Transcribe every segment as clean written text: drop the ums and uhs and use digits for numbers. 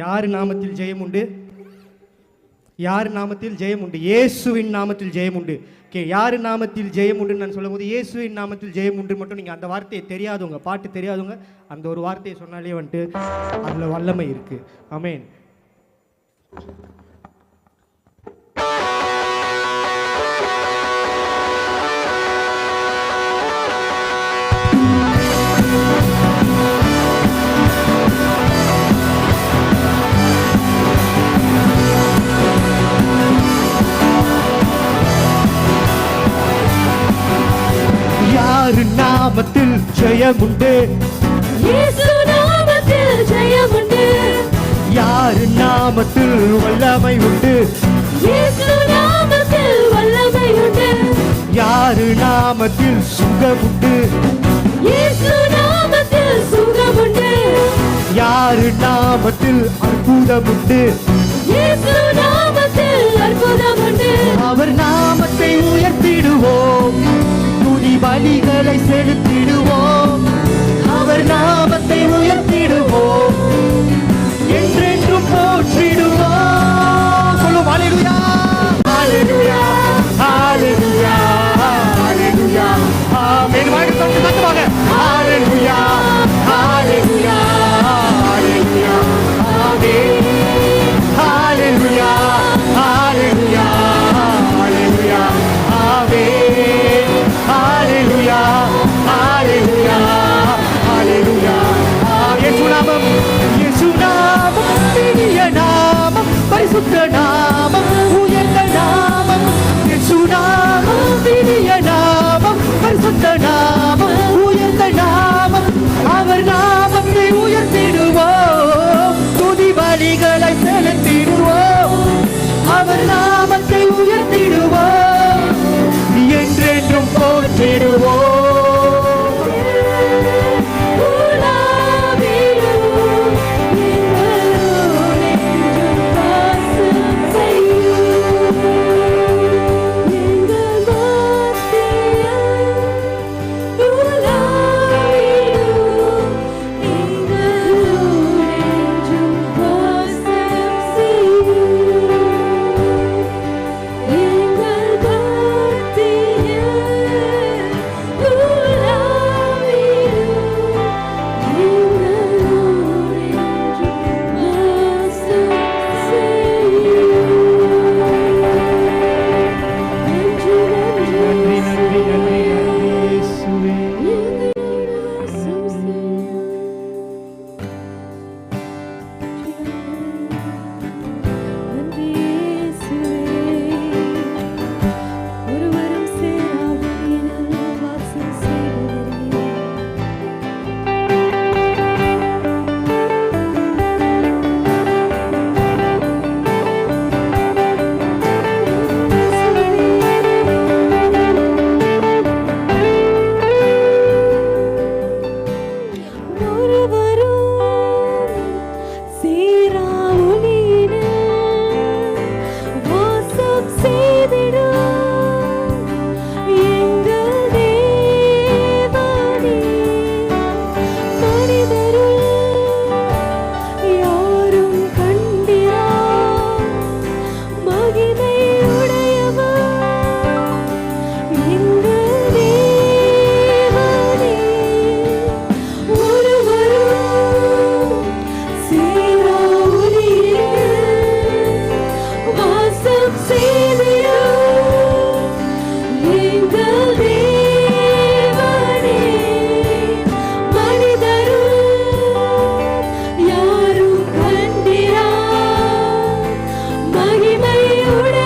யார் நாமத்தில் ஜெயம் உண்டு? யார் நாமத்தில் ஜெயம் உண்டு? இயேசுவின் நாமத்தில் ஜெயம் உண்டு. ஓகே, யார் நாமத்தில் ஜெயம் உண்டுன்னு நான் சொல்லும் போது இயேசுவின் நாமத்தில் ஜெயம் உண்டு மட்டும் நீங்கள் அந்த வார்த்தையை தெரியாதவங்க, பாட்டு தெரியாதவங்க, அந்த ஒரு வார்த்தையை சொன்னாலே வந்துட்டு அதில் வல்லமை இருக்குது. ஆமென். யாரு நாமத்தில் ஜெயமுண்டு? இயேசு நாமத்தில் ஜெயமுண்டு. யாரு நாமத்தில் வல்லமை உண்டு? இயேசு நாமத்தில் வல்லமை உண்டு. யாரு நாமத்தில் சுகமுண்டு? இயேசு நாமத்தில் சுகமுண்டு. யாரு நாமத்தில் அற்புதமுண்டு? இயேசு நாமத்தில் அற்புதமுண்டு. அவர் நாமத்தை உயர்த்திடுவோம், துதி பலிகளை செலுத்திடுவோம். அவர் நாமத்தை உயர்த்திடுவோம், என்றென்றும் போற்றிடுவோம். சொல்லுவோம் ஹல்லேலூயா, ஹல்லேலூயா, ஹல்லேலூயா, ஹல்லேலூயா. ஆமென். வாங்க தொட்டு தட்டுவாங்க. ஹல்லேலூயா, ஹல்லேலூயா, ஹல்லேலூயா. ஆமென். ஹல்லேலூயா, ஹல்லேலூயா, ஹல்லேலூயா. ஆமென். ஹல்லேலூயா, ஹல்லேலூயா, ஹல்லேலூயா. இயேசு நாமம், இயேசு நாமம், இனிய நாமம், பரிசுத்த நாமம், உயர்ந்த நாமம். இயேசு நாமம், இனிய நாமம், பரிசுத்த நாமம், உயர்ந்த நாமம். அவர் நாமத்தை உயர்த்திடுவோம், துதி பலிகளை செலுத்திடுவோம். அவர் நாமத்தை உயர்த்திடுவோம், என்றென்றும் போற்றிடுவோம். யாரும் கண்டிரா மகிமை உடைய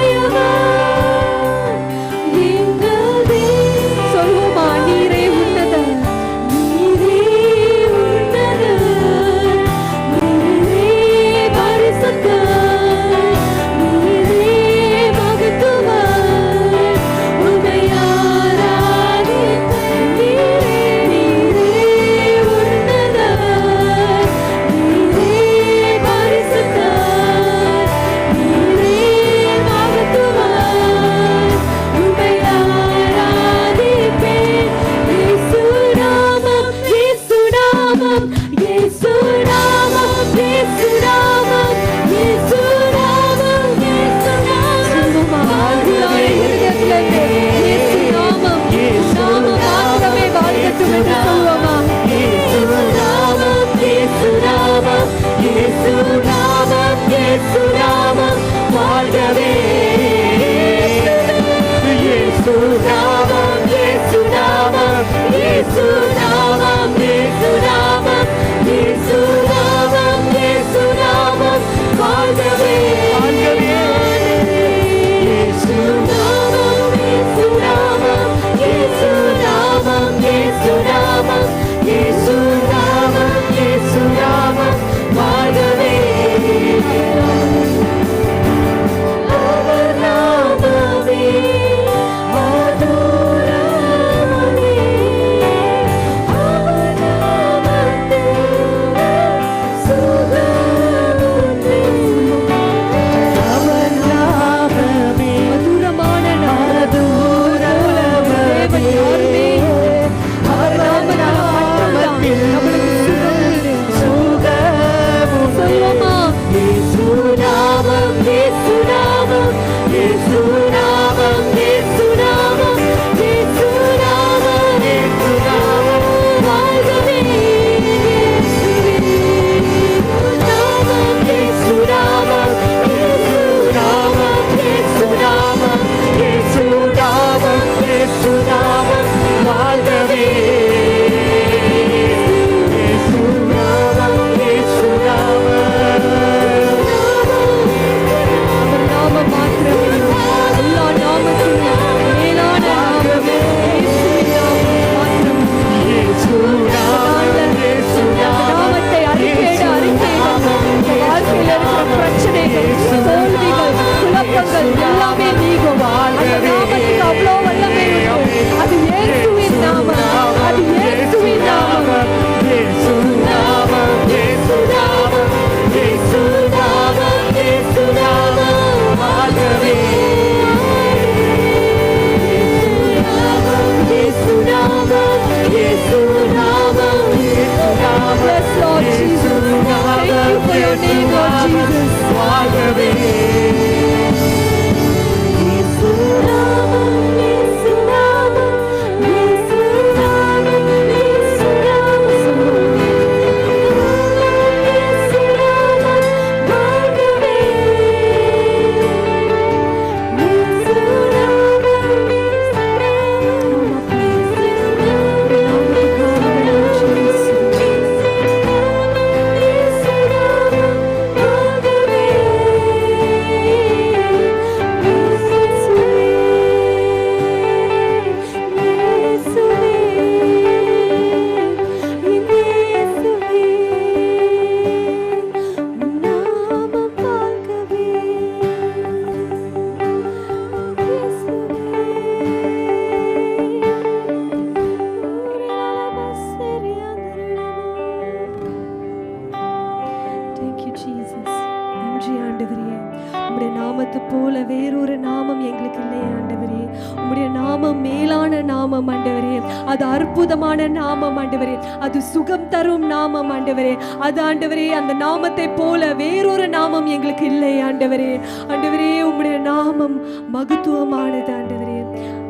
நாமத்து போல வேறொரு நாமம் எங்களுக்கு இல்லை ஆண்டவரே. உம்முடைய நாமம் மேலான நாமம் ஆண்டவரே. அது அற்புதமான நாமம் ஆண்டவரே. அது சுகம் தரும் நாமம் ஆண்டவரே. அது ஆண்டவரே அந்த நாமத்தை போல வேறொரு நாமம் எங்களுக்கு இல்லை ஆண்டவரே. ஆண்டவரே உம்முடைய நாமம் மகத்துவமானது ஆண்டவரே.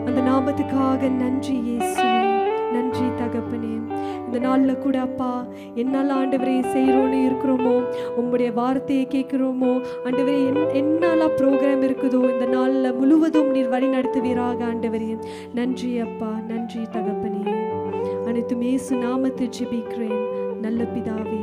அந்த நாமத்துக்காக நன்றி இயேசுவே, நன்றி தகப்பனே. இந்த நாளில் கூட அப்பா என்னால் ஆண்டவரே செய்கிறோன்னு இருக்கிறோமோ, உம்முடைய வார்த்தையை கேட்குறோமோ ஆண்டவரே, என்னால் ப்ரோக்ராம் இருக்குதோ இந்த நாளில் முழுவதும் நீர் வழி நடத்துவீராக ஆண்டவரே. நன்றி அப்பா, நன்றி தகப்பனே. அனைத்தும் இயேசு நாமத்தில் ஜெபிக்கிறேன் நல்ல பிதாவே.